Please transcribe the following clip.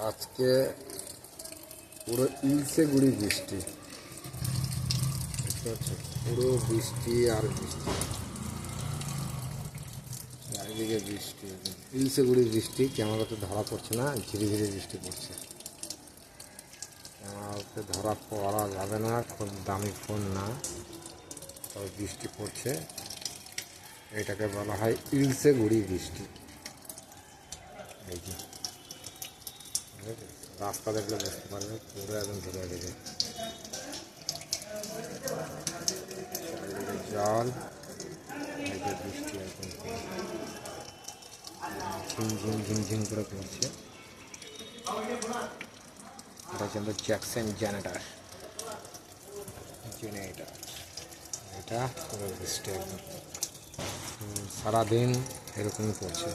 আজকে পুরো ইলসে গুড়ি বৃষ্টি, বুঝতে পারছো? পুরো বৃষ্টি আর বৃষ্টি, চারিদিকে বৃষ্টি, ইলসে গুড়ি বৃষ্টি। ক্যামেরাতে ধরা পড়ছে না, ধীরে ধীরে বৃষ্টি পড়ছে। ক্যামেরাতে ধরা পড়া যাবে না, খুব দামি ফোন না, তবে বৃষ্টি পড়ছে। এটাকে বলা হয় ইলসে গুড়ি বৃষ্টি। এই যে রাস্তা দেখলে বুঝতে পারবে, পুরো একদম ধরে গেছে, চারিদিকে জল। এই যে বৃষ্টি একদম ঝিমঝিম ঝিমঝিম করে পড়ছে। এটা হচ্ছে আমাদের জ্যাকসন জেনারেটর, এটা পুরো বৃষ্টি একদম সারাদিন এরকমই পড়ছে।